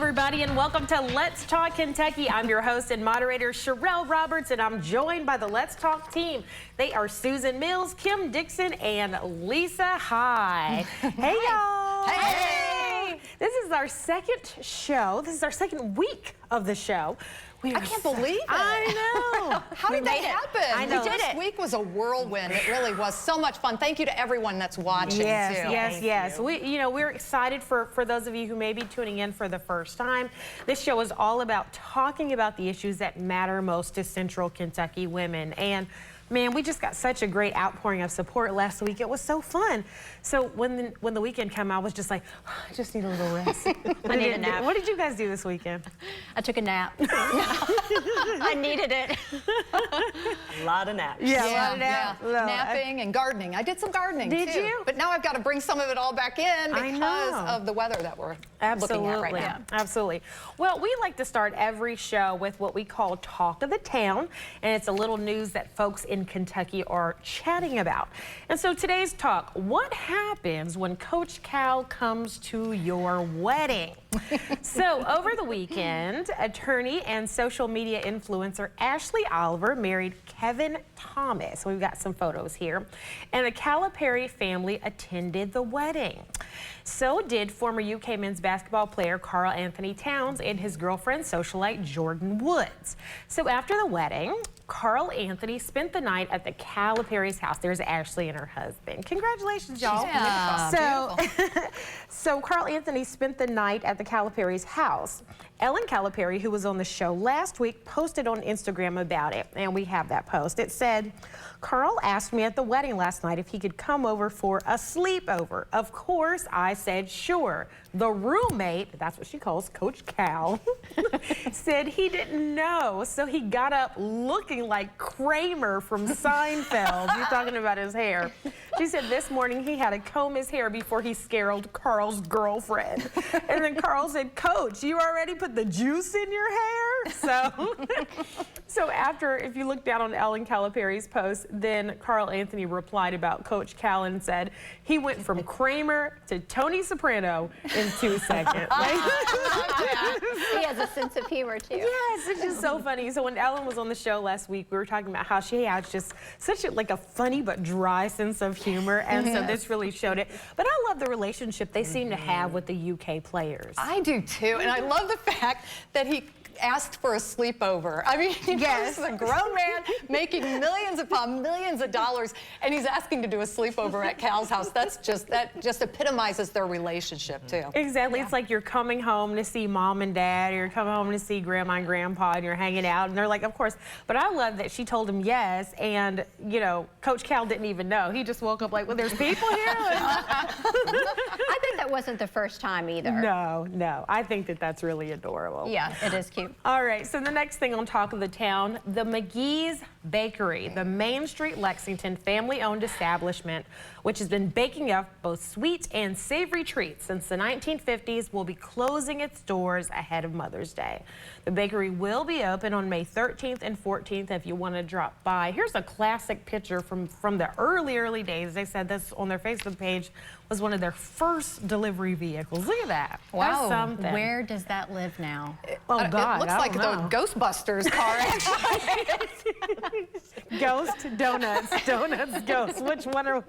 everybody, and welcome to Let's Talk Kentucky. I'm your host and moderator, Sherelle Roberts, and I'm joined by the Let's Talk team. They are Susan Mills, Kim Dixon, and Lisa High. Hey, y'all. Hey. This is our second show. This is our second week of the show. I can't believe it. I know. How did that happen? I know. This week was a whirlwind. It really was so much fun. Thank you to everyone that's watching, too. Yes. We're excited for those of you who may be tuning in for the first time. This show is all about talking about the issues that matter most to Central Kentucky women. And man, we just got such a great outpouring of support last week. It was so fun. So when the weekend came, I was just like, oh, I just need a little rest. I need a nap. What did you guys do this weekend? I took a nap. I needed it. A lot of naps. Napping and gardening. I did some gardening, Did too. you? But now I've got to bring some of it all back in because of the weather that we're looking at right now. Absolutely. Well, we like to start every show with what we call Talk of the Town, and it's a little news that folks in Kentucky are chatting about. And so today's talk, what happens when Coach Cal comes to your wedding? So over the weekend, attorney and social media influencer Ashley Oliver married Kevin Thomas. We've got some photos here. And the Calipari family attended the wedding. So did former UK men's basketball player Karl Anthony Towns and his girlfriend socialite Jordan Woods. So after the wedding, Karl Anthony spent the night at the Calipari's house. There's Ashley and her husband. Congratulations, y'all. Yeah, so Karl Anthony spent the night at the Calipari's house. Ellen Calipari, who was on the show last week, posted on Instagram about it, and we have that post. It said, Karl asked me at the wedding last night if he could come over for a sleepover. Of course, I said sure. The roommate, that's what she calls Coach Cal, said he didn't know, so he got up looking like Kramer from Seinfeld. You're talking about his hair. She said this morning he had to comb his hair before he scared Karl's girlfriend. And then Karl said, Coach, you already put the juice in your hair? So after, if you look down on Ellen Calipari's post, then Karl Anthony replied about Coach Cal and said he went from Kramer to Tony Soprano in 2 seconds. He has a sense of humor, too. Yes, it's just so funny. So when Ellen was on the show last week, we were talking about how she has just such a funny but dry sense of humor, and so this really showed it. But I love the relationship they seem to have with the UK players. I do, too. And I love the fact that he asked for a sleepover. I mean, this is a grown man making millions upon millions of dollars, and he's asking to do a sleepover at Cal's house. That just epitomizes their relationship, too. Exactly. It's like you're coming home to see mom and dad, or you're coming home to see grandma and grandpa, and you're hanging out, and they're like, of course. But I love that she told him yes, and, you know, Coach Cal didn't even know. He just woke up like, well, there's people here? I think that wasn't the first time either. No. I think that's really adorable. Yeah, it is cute. All right, so the next thing on Talk of the Town, the McGee's Bakery, the Main Street Lexington family-owned establishment, which has been baking up both sweet and savory treats since the 1950s, will be closing its doors ahead of Mother's Day. The bakery will be open on May 13th and 14th if you want to drop by. Here's a classic picture from the early days. They said this on their Facebook page was one of their first delivery vehicles. Look at that. Wow. That's something. Where does that live now? Oh, God. It looks like the Ghostbusters car, actually. Ghost, donuts, ghost. Which one are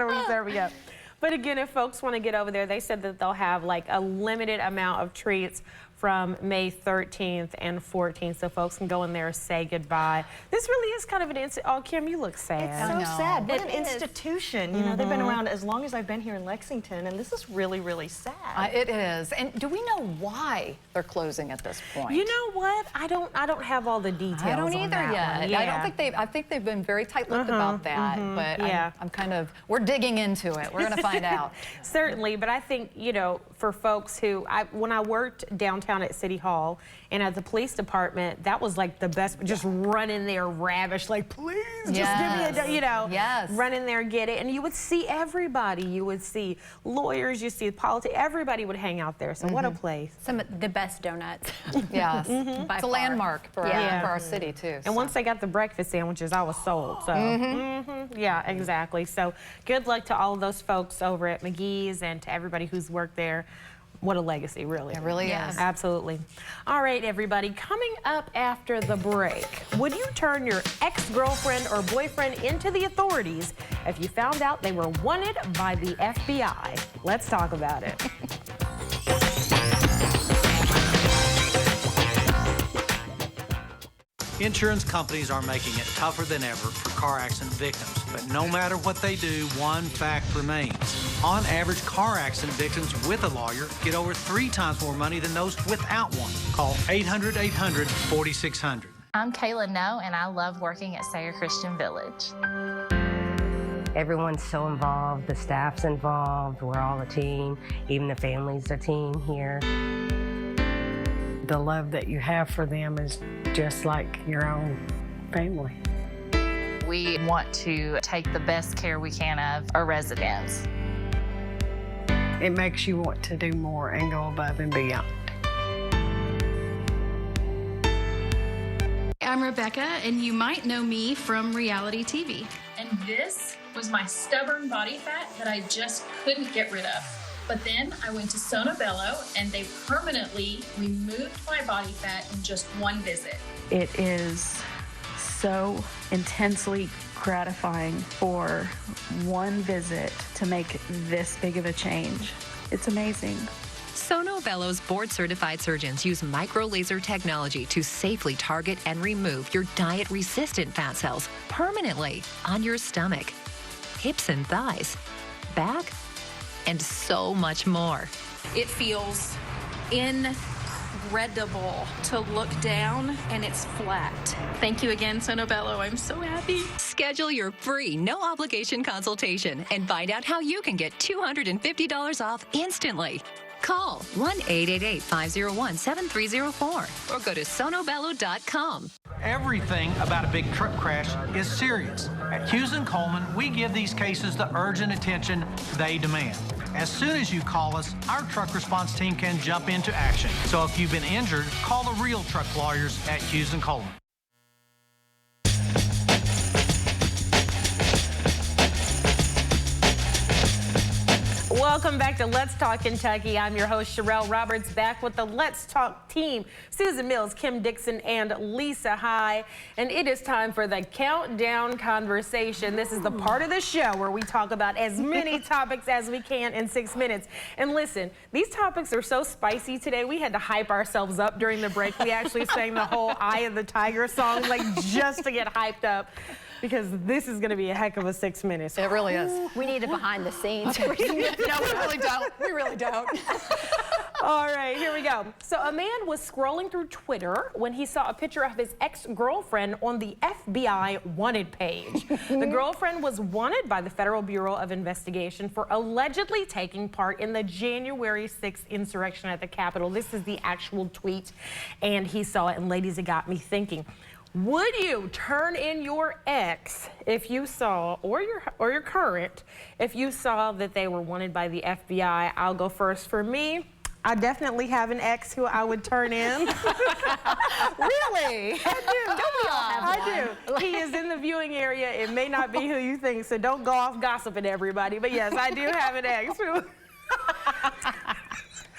we serving up? But again, if folks want to get over there, they said that they'll have like a limited amount of treats from May 13th and 14th, so folks can go in there and say goodbye. This really is kind of an oh, Kim, you look sad. It's so sad. What an It is. institution. You know, they've been around as long as I've been here in Lexington, and this is really, really sad. It is. And do we know why they're closing at this point? You know what? I don't have all the details. I don't on either that yet. one. Yeah. I don't think I think they've been very tight-lipped about that, but Yeah. I'm kind of, we're digging into it. We're going to find out. Certainly, but I think, you know, for folks who, when I worked downtown at City Hall and at the police department, that was like the best, just run in there ravish, like, please, just give me a, you know, run in there, get it. And you would see everybody. You would see lawyers, you see politics, everybody would hang out there. So what a place. Some of the best donuts. Yes. By It's a far. landmark for our city, too. And once they got the breakfast sandwiches, I was sold. So, yeah, exactly. So good luck to all of those folks over at McGee's and to everybody who's worked there. What a legacy, really. It really Yeah. is. Absolutely. All right, everybody, coming up after the break, would you turn your ex-girlfriend or boyfriend into the authorities if you found out they were wanted by the FBI? Let's talk about it. Insurance companies are making it tougher than ever for car accident victims. But no matter what they do, one fact remains. On average, car accident victims with a lawyer get over 3 times more money than those without one. Call 800-800-4600. I'm Kayla No, and I love working at Sayer Christian Village. Everyone's so involved, the staff's involved, we're all a team, even the family's a team here. The love that you have for them is just like your own family. We want to take the best care we can of our residents. It makes you want to do more and go above and beyond. I'm Rebecca, and you might know me from reality TV. And this was my stubborn body fat that I just couldn't get rid of. But then I went to Sono Bello, and they permanently removed my body fat in just one visit. It is so intensely gratifying for one visit to make this big of a change. It's amazing. Sono Bello's board-certified surgeons use micro-laser technology to safely target and remove your diet-resistant fat cells permanently on your stomach, hips and thighs, back, and so much more. It feels incredible to look down and it's flat. Thank you again, Sono Bello. I'm so happy. Schedule your free, no-obligation consultation and find out how you can get $250 off instantly. Call 1-888-501-7304 or go to sonobello.com. Everything about a big truck crash is serious. At Hughes & Coleman, we give these cases the urgent attention they demand. As soon as you call us, our truck response team can jump into action. So if you've been injured, call the real truck lawyers at Hughes & Coleman. Welcome back to Let's Talk Kentucky. I'm your host, Sherelle Roberts, back with the Let's Talk team, Susan Mills, Kim Dixon, and Lisa High. And it is time for the Countdown Conversation. This is the part of the show where we talk about as many topics as we can in 6 minutes. And listen, these topics are so spicy today, we had to hype ourselves up during the break. We actually sang the whole Eye of the Tiger song, like just to get hyped up, because this is going to be a heck of a 6 minutes. It really is. We need it behind the scenes. No, we really don't. We really don't. All right, here we go. So a man was scrolling through Twitter when he saw a picture of his ex-girlfriend on the FBI wanted page. The girlfriend was wanted by the Federal Bureau of Investigation for allegedly taking part in the January 6th insurrection at the Capitol. This is the actual tweet, and he saw it, and ladies, it got me thinking. Would you turn in your ex if you saw, or your current, if you saw that they were wanted by the FBI? I'll go first. For me, I definitely have an ex who I would turn in. Really? I do. Don't we all have one? I do. He is in the viewing area. It may not be who you think, so don't go off gossiping everybody. But yes, I do have an ex who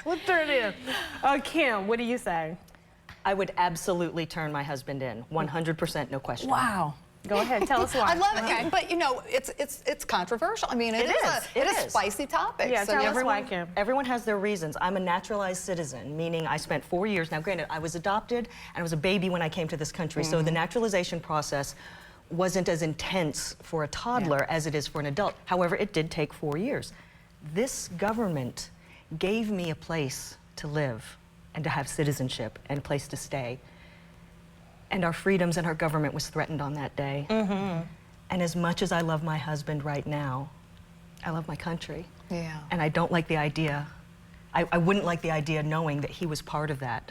we'll turn in. Kim, what do you say? I would absolutely turn my husband in, 100%, no question. Wow. Go ahead, tell us why. I love it, but you know, it's controversial. I mean, it is a spicy topic. Yeah, so tell us why, Kim. Everyone has their reasons. I'm a naturalized citizen, meaning I spent 4 years. Now, granted, I was adopted and I was a baby when I came to this country, so the naturalization process wasn't as intense for a toddler as it is for an adult. However, it did take 4 years. This government gave me a place to live and to have citizenship and a place to stay. And our freedoms and our government was threatened on that day. And as much as I love my husband right now, I love my country. Yeah. And I don't like the idea, I wouldn't like the idea knowing that he was part of that.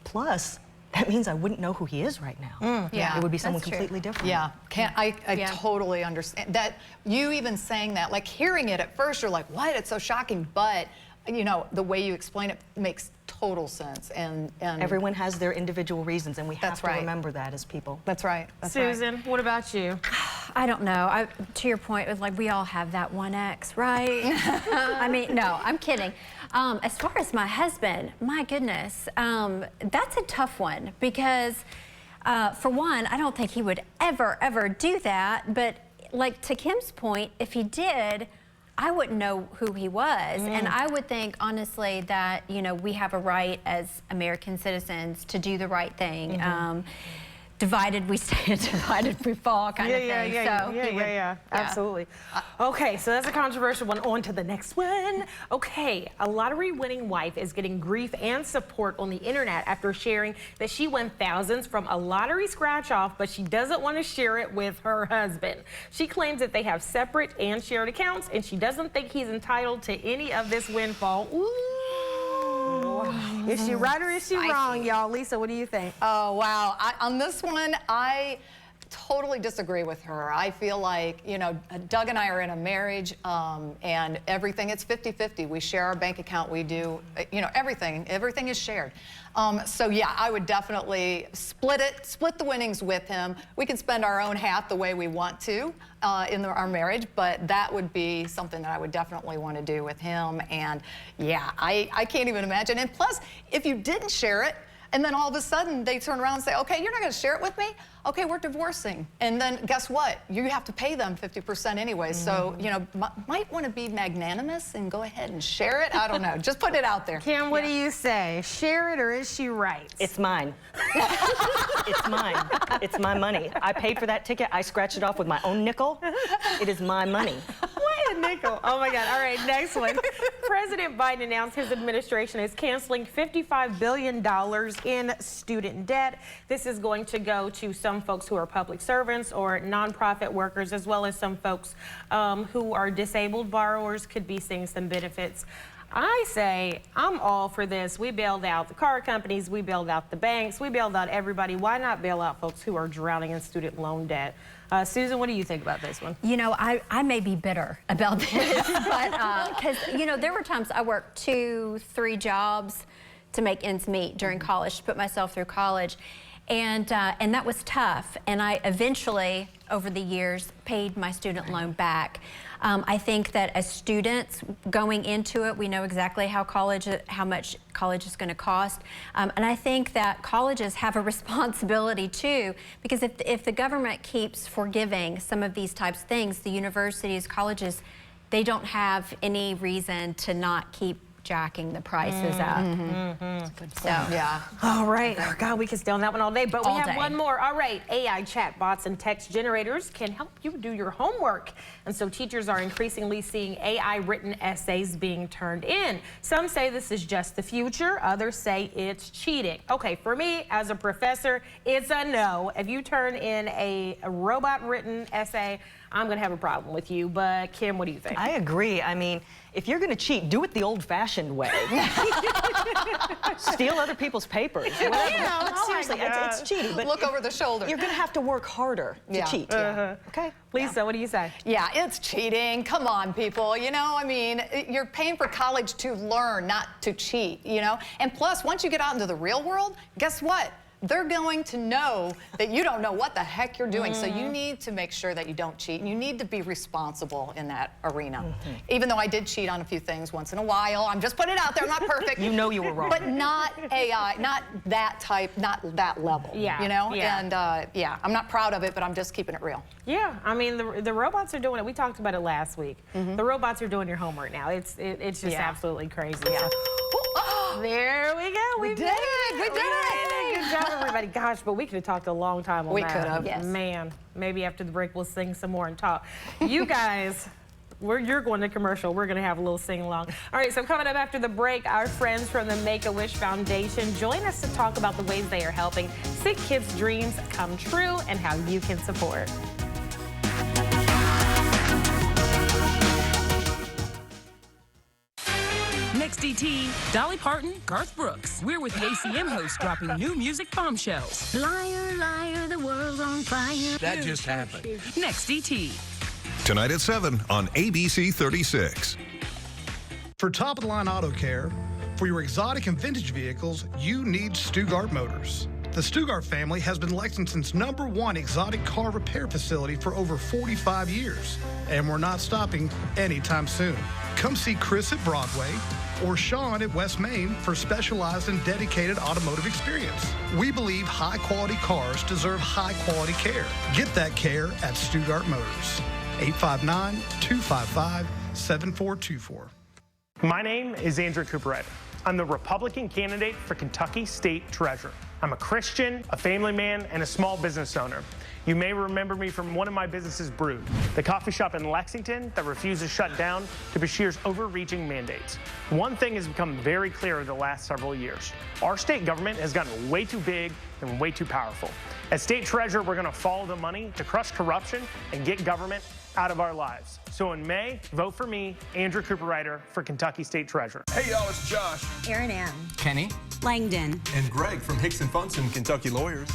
Plus, that means I wouldn't know who he is right now. Yeah, it would be someone that's true. completely different. Yeah, I totally understand that. You even saying that, like hearing it at first, you're like, what? It's so shocking, but you know, the way you explain it makes total sense. And everyone has their individual reasons, and we have That's to right. remember that as people. That's right. That's Susan, right. what about you? I don't know. To your point, it was like we all have that one ex, right? I mean, no, I'm kidding. As far as my husband, my goodness, that's a tough one because, for one, I don't think he would ever do that. But like to Kim's point, if he did, I wouldn't know who he was. And I would think, honestly, that, you know, we have a right as American citizens to do the right thing. Divided we stand, divided we fall kind of thing. Yeah, absolutely. Okay, so that's a controversial one. On to the next one. Okay, a lottery-winning wife is getting grief and support on the internet after sharing that she won thousands from a lottery scratch-off, but she doesn't want to share it with her husband. She claims that they have separate and shared accounts, and she doesn't think he's entitled to any of this windfall. Ooh. Is she right or is she wrong, y'all? Lisa, what do you think? Oh, wow. On this one, I totally disagree with her. I feel like, you know, Doug and I are in a marriage, and everything, it's 50-50. We share our bank account. We do, you know, everything is shared. So yeah, I would definitely split the winnings with him. We can spend our own half the way we want to in our marriage, but that would be something that I would definitely want to do with him. And yeah, I can't even imagine. And plus, if you didn't share it, and then all of a sudden they turn around and say, okay, you're not going to share it with me? Okay, we're divorcing. And then guess what? You have to pay them 50% anyway. So, you know, might want to be magnanimous and go ahead and share it. I don't know. Just put it out there. Kim, what do you say? Share it or is she right? It's mine. It's mine. It's my money. I paid for that ticket. I scratched it off with my own nickel. It is my money. What a nickel. Oh my God. All right, next one. President Biden announced his administration is canceling $55 billion in student debt. This is going to go to some folks who are public servants or nonprofit workers, as well as some folks who are disabled borrowers could be seeing some benefits. I say I'm all for this. We bailed out the car companies, we bailed out the banks, we bailed out everybody. Why not bail out folks who are drowning in student loan debt? Susan, what do you think about this one? You know, I may be bitter about this, but because, you know, there were times I worked 2-3 jobs to make ends meet during college, to put myself through college. And that was tough. And I eventually, over the years, paid my student loan back. I think that as students going into it, we know exactly how much college is going to cost. And I think that colleges have a responsibility too, because if the government keeps forgiving some of these types of things, the universities, colleges, they don't have any reason to not keep jacking the prices up. So, yeah. All right. Oh, God, we could stay on that one all day, but we All have day. one more. All right. AI chatbots and text generators can help you do your homework. And so teachers are increasingly seeing AI written essays being turned in. Some say this is just the future. Others say it's cheating. Okay, for me as a professor, it's a no. If you turn in a robot written essay, I'm going to have a problem with you. But Kim, what do you think? I agree. I mean, if you're going to cheat, do it the old-fashioned way. Steal other people's papers. Seriously, it's cheating. But look over the shoulder. You're going to have to work harder to cheat. Okay. Lisa, what do you say? Yeah, it's cheating. Come on, people. You know, I mean, you're paying for college to learn, not to cheat, you know? And plus, once you get out into the real world, guess what? They're going to know that you don't know what the heck you're doing. So you need to make sure that you don't cheat. And you need to be responsible in that arena. Even though I did cheat on a few things once in a while. I'm just putting it out there. I'm not perfect. You know you were wrong. But not AI, not that type, not that level. Yeah. You know? Yeah. And yeah, I'm not proud of it, but I'm just keeping it real. Yeah, I mean, the robots are doing it. We talked about it last week. The robots are doing your homework now. It's just absolutely crazy. Yeah. There we go. We did it. We did it. Good job, everybody. Gosh, but we could have talked a long time on that. We could have. Yes. Man, maybe after the break we'll sing some more and talk. You guys, you're going to commercial. We're going to have a little sing-along. All right, so coming up after the break, our friends from the Make-A-Wish Foundation join us to talk about the ways they are helping sick kids' dreams come true and how you can support. Next DT, Dolly Parton, Garth Brooks. We're with the ACM host dropping new music bombshells. Liar, liar, the world's on fire. That just happened. Next DT. Tonight at 7 on ABC 36. For top-of-the-line auto care, for your exotic and vintage vehicles, you need Stugart Motors. The Stugart family has been Lexington's #1 exotic car repair facility for over 45 years, and we're not stopping anytime soon. Come see Chris at Broadway or Sean at West Main for specialized and dedicated automotive experience. We believe high-quality cars deserve high-quality care. Get that care at Stugart Motors. 859-255-7424. My name is Andrew Cooperrider. I'm the Republican candidate for Kentucky State Treasurer. I'm a Christian, a family man, and a small business owner. You may remember me from one of my businesses, Brood, the coffee shop in Lexington that refused to shut down to Beshear's overreaching mandates. One thing has become very clear over the last several years. Our state government has gotten way too big and way too powerful. As state treasurer, we're going to follow the money to crush corruption and get government out of our lives. So in May, vote for me, Andrew Cooperrider, for Kentucky State Treasurer. Hey y'all, it's Josh. Erin Ann. Kenny. Langdon. And Greg from Hicks & Funson, Kentucky Lawyers.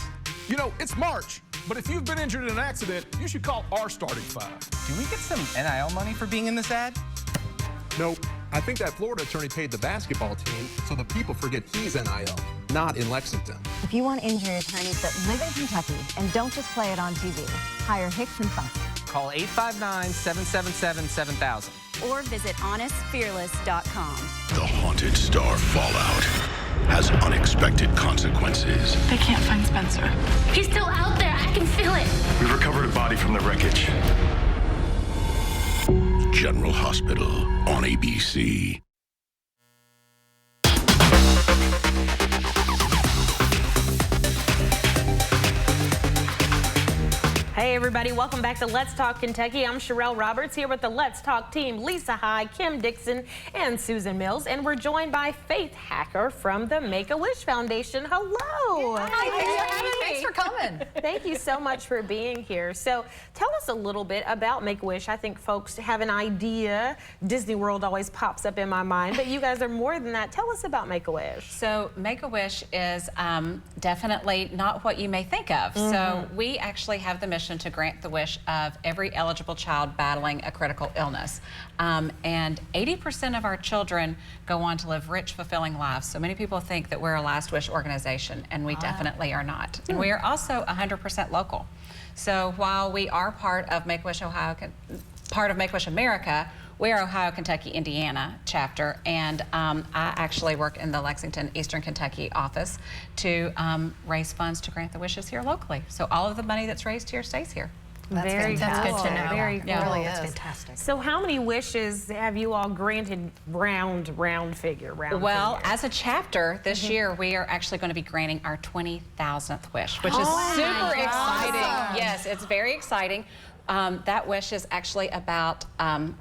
You know, it's March, but if you've been injured in an accident, you should call our starting five. Do we get some NIL money for being in this ad? Nope. I think that Florida attorney paid the basketball team so the people forget he's NIL, not in Lexington. If you want injury attorneys that live in Kentucky and don't just play it on TV, hire Hicks & Funson. Call 859-777-7000. Or visit honestfearless.com. The Haunted Star fallout has unexpected consequences. They can't find Spencer. He's still out there. I can feel it. We recovered a body from the wreckage. General Hospital on ABC. Hey everybody, welcome back to Let's Talk Kentucky. I'm Sherelle Roberts here with the Let's Talk team, Lisa High, Kim Dixon, and Susan Mills. And we're joined by Faith Hacker from the Make-A-Wish Foundation. Hello. Hi, thanks for coming. Thank you so much for being here. So tell us a little bit about Make-A-Wish. I think folks have an idea. Disney World always pops up in my mind, but you guys are more than that. Tell us about Make-A-Wish. So Make-A-Wish is definitely not what you may think of. So we actually have the mission to grant the wish of every eligible child battling a critical illness. And 80% of our children go on to live rich, fulfilling lives. So many people think that we're a last wish organization, and we definitely are not. And we are also 100% local. So while we are part of Make-A-Wish Ohio, part of Make-A-Wish America, we're Ohio, Kentucky, Indiana chapter, and I actually work in the Lexington, Eastern Kentucky office to raise funds to grant the wishes here locally. So all of the money that's raised here stays here. That's good to know. Very cool. Really That's is. fantastic. So how many wishes have you all granted round figure? Well, as a chapter, this year we are actually going to be granting our 20,000th wish, which is super exciting. Awesome. Yes, it's very exciting. That wish is actually about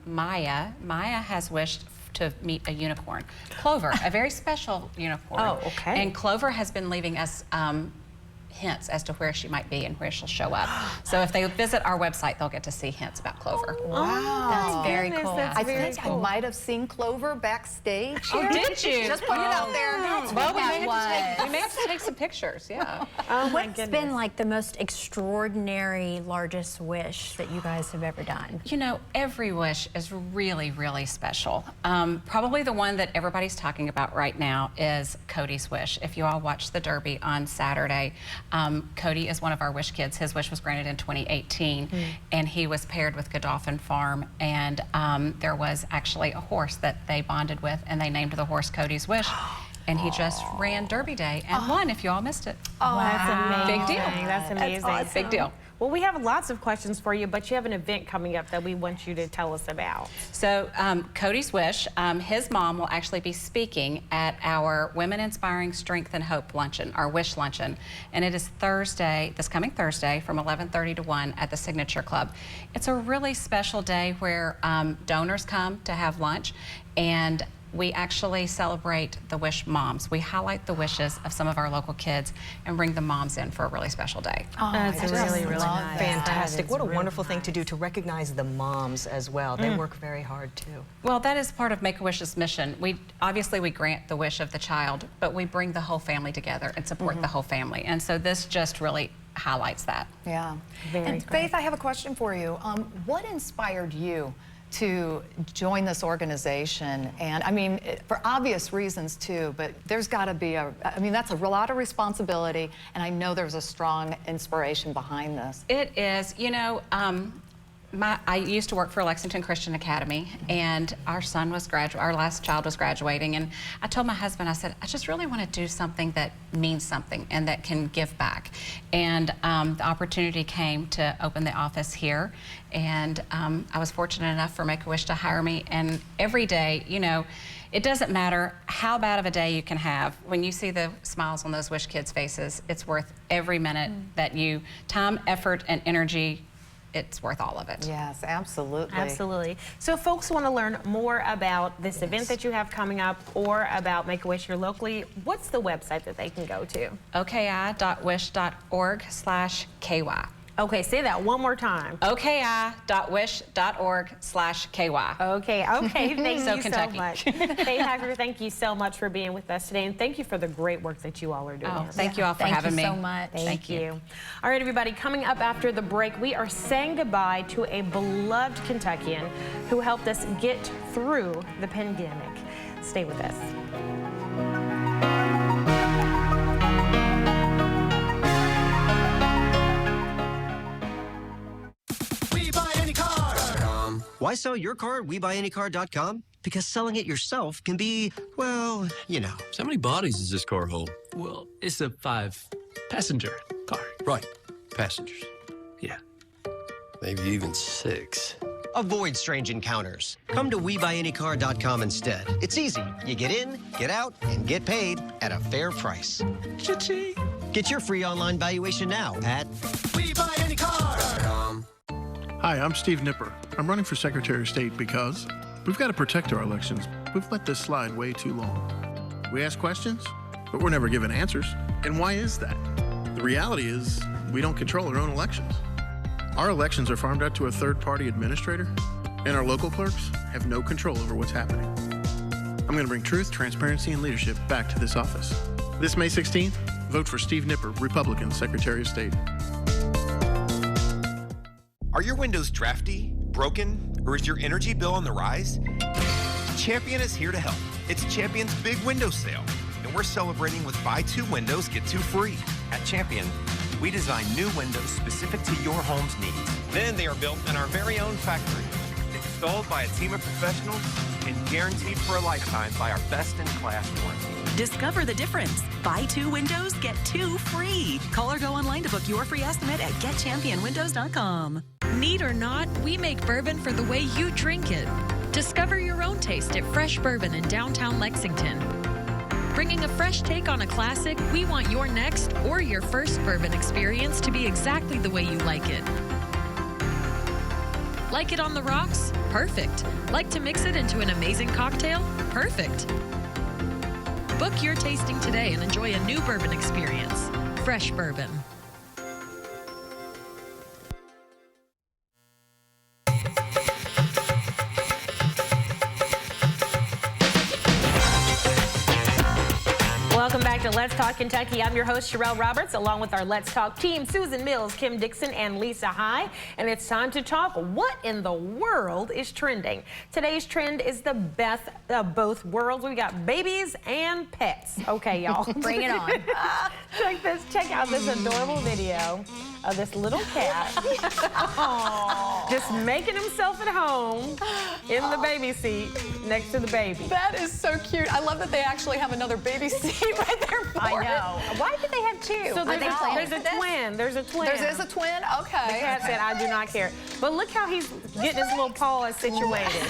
Maya. Maya has wished to meet a unicorn. Clover, a very special unicorn. Oh, okay. And Clover has been leaving us hints as to where she might be and where she'll show up. So if they visit our website, they'll get to see hints about Clover. Wow. That's very cool. I think I might have seen Clover backstage Oh, here. did you? Just put it out there. Well, we may have to take some pictures, yeah. Oh my What's goodness. been like the most extraordinary, largest wish that you guys have ever done? You know, every wish is really, really special. Probably the one that everybody's talking about right now is Cody's wish. If you all watched the Derby on Saturday, Cody is one of our wish kids. His wish was granted in 2018, and he was paired with Godolphin Farm, and there was actually a horse that they bonded with, and they named the horse Cody's Wish. And he just ran Derby Day and won, if you all missed it. Oh, that's amazing. Big deal. That's amazing. That's awesome. Big deal. Well, we have lots of questions for you, but you have an event coming up that we want you to tell us about. So Cody's Wish, his mom will actually be speaking at our Women Inspiring Strength and Hope Luncheon, our Wish Luncheon. And it is Thursday, this coming Thursday, from 11:30 to 1 at the Signature Club. It's a really special day where donors come to have lunch, and we actually celebrate the Wish moms. We highlight the wishes of some of our local kids and bring the moms in for a really special day. Oh, that's really nice. Fantastic. What a wonderful thing to do, to recognize the moms as well. They work very hard too. Well, that is part of Make-A-Wish's mission. Obviously we grant the wish of the child, but we bring the whole family together and support the whole family. And so this just really highlights that. Yeah. Very and great. Faith, I have a question for you. What inspired you to join this organization. And I mean, for obvious reasons too, but there's got to be I mean, that's a lot of responsibility, and I know there's a strong inspiration behind this. It is, you know, I used to work for Lexington Christian Academy, and our last child was graduating, and I told my husband, I said, I just really want to do something that means something and that can give back. And the opportunity came to open the office here, and I was fortunate enough for Make-A-Wish to hire me, and every day, you know, it doesn't matter how bad of a day you can have. When you see the smiles on those Wish kids' faces, it's worth every minute that time, effort, and energy. It's worth all of it. Yes, absolutely. Absolutely. So if folks want to learn more about this event that you have coming up or about Make-A-Wish here locally, what's the website that they can go to? oki.wish.org/KY. Okay, say that one more time. oki.wish.org/KY. Okay, thank you Kentucky. so much. Faye Hacker, thank you so much for being with us today, and thank you for the great work that you all are doing. Oh, thank you all for having me. Thank you so much. Thank you. All right, everybody, coming up after the break, we are saying goodbye to a beloved Kentuckian who helped us get through the pandemic. Stay with us. Why sell your car at WeBuyAnyCar.com? Because selling it yourself can be, well, you know. So how many bodies does this car hold? Well, it's a 5-passenger car. Right, passengers. Yeah, maybe even 6. Avoid strange encounters. Come to WeBuyAnyCar.com instead. It's easy. You get in, get out, and get paid at a fair price. Cha-ching! Get your free online valuation now at WeBuyAnyCar.com. Hi, I'm Steve Nipper. I'm running for Secretary of State because we've got to protect our elections. We've let this slide way too long. We ask questions, but we're never given answers. And why is that? The reality is we don't control our own elections. Our elections are farmed out to a third-party administrator, and our local clerks have no control over what's happening. I'm going to bring truth, transparency, and leadership back to this office. This May 16th, vote for Steve Nipper, Republican Secretary of State. Are your windows drafty, broken, or is your energy bill on the rise? Champion is here to help. It's Champion's Big Window Sale, and we're celebrating with buy 2 windows, get 2 free. At Champion, we design new windows specific to your home's needs. Then they are built in our very own factory, installed by a team of professionals, and guaranteed for a lifetime by our best-in-class warranty. Discover the difference. Buy 2 windows, get 2 free. Call or go online to book your free estimate at getchampionwindows.com. Need or not, we make bourbon for the way you drink it. Discover your own taste at Fresh Bourbon in downtown Lexington. Bringing a fresh take on a classic, we want your next or your first bourbon experience to be exactly the way you like it. Like it on the rocks? Perfect. Like to mix it into an amazing cocktail? Perfect. Book your tasting today and enjoy a new bourbon experience. Fresh Bourbon. Welcome back to Let's Talk Kentucky. I'm your host, Sherelle Roberts, along with our Let's Talk team, Susan Mills, Kim Dixon, and Lisa High. And it's time to talk what in the world is trending. Today's trend is the best of both worlds. We got babies and pets. Okay, y'all. Bring it on. Check this. Check out this adorable video of this little cat just making himself at home in the baby seat next to the baby. That is so cute. I love that they actually have another baby seat right there for I it. know. Why did they have 2? So there's a twin. There's a twin. There's a twin? Okay. The cat said, I do not care. But look how he's getting his little paws situated.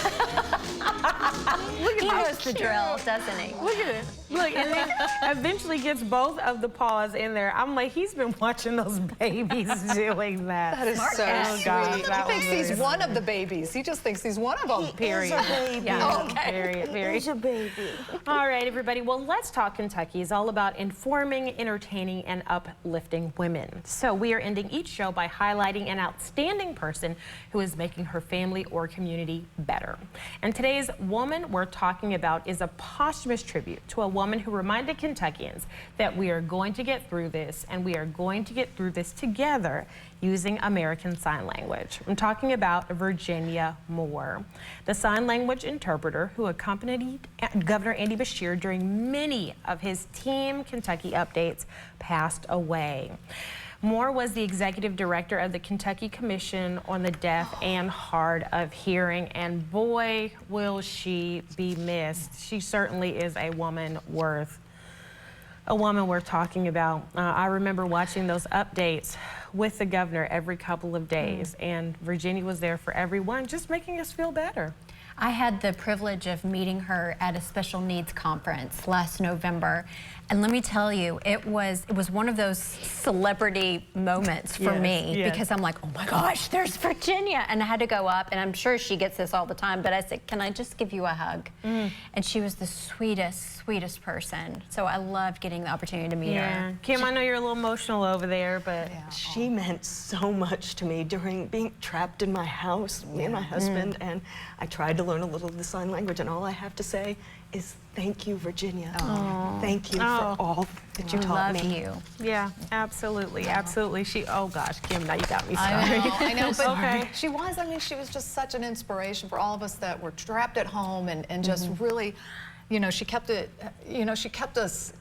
Look at He how knows the drill, doesn't he? Look at it. Look, and then eventually gets both of the paws in there. I'm like, he's been watching those babies doing that. That is so sweet. He thinks he's one of the babies. He just thinks he's one of them. Period. He's a baby. Yeah. Okay. Period. He's a baby. All right, everybody. Well, Let's Talk Kentucky is all about informing, entertaining, and uplifting women. So we are ending each show by highlighting an outstanding person who is making her family or community better. And today's woman we're talking about is a posthumous tribute to a woman who reminded Kentuckians that we are going to get through this, and we are going to get through this together. together using American Sign Language. I'm talking about Virginia Moore, the sign language interpreter who accompanied Governor Andy Beshear during many of his Team Kentucky updates, passed away. Moore was the executive director of the Kentucky Commission on the Deaf and Hard of Hearing, and boy, will she be missed. She certainly is a woman worth talking about. I remember watching those updates with the governor every couple of days, and Virginia was there for everyone, just making us feel better. I had the privilege of meeting her at a special needs conference last November, and let me tell you, it was one of those celebrity moments for me, because I'm like, oh my gosh, there's Virginia, and I had to go up, and I'm sure she gets this all the time, but I said, can I just give you a hug? And she was the sweetest person, so I loved getting the opportunity to meet her. Kim, I know you're a little emotional over there, but she meant so much to me during being trapped in my house, me and my husband, and I tried to learn a little of the sign language, and all I have to say is thank you, Virginia. Thank you for all that you taught me. I love you. Yeah, absolutely, absolutely. Oh gosh, Kim, now you got me started. I know, but she was, I mean, she was just such an inspiration for all of us that were trapped at home and just really, you know, she kept it, you know, she kept us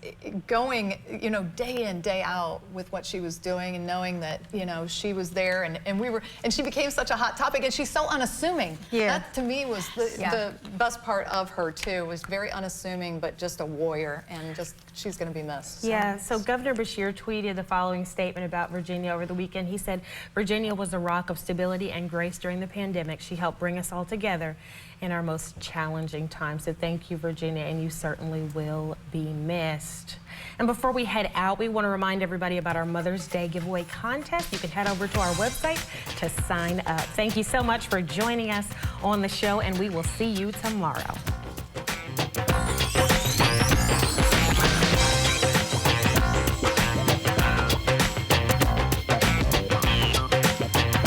going, you know, day in, day out with what she was doing and knowing that, you know, she was there and she became such a hot topic and she's so unassuming. That to me was the best part of her too, was very unassuming but just a warrior, and just she's going to be missed. So Governor Beshear tweeted the following statement about Virginia over the weekend. He said, Virginia was a rock of stability and grace during the pandemic. She helped bring us all together in our most challenging times. So thank you, Virginia, and you certainly will be missed. And before we head out, we want to remind everybody about our Mother's Day giveaway contest. You can head over to our website to sign up. Thank you so much for joining us on the show, and we will see you tomorrow.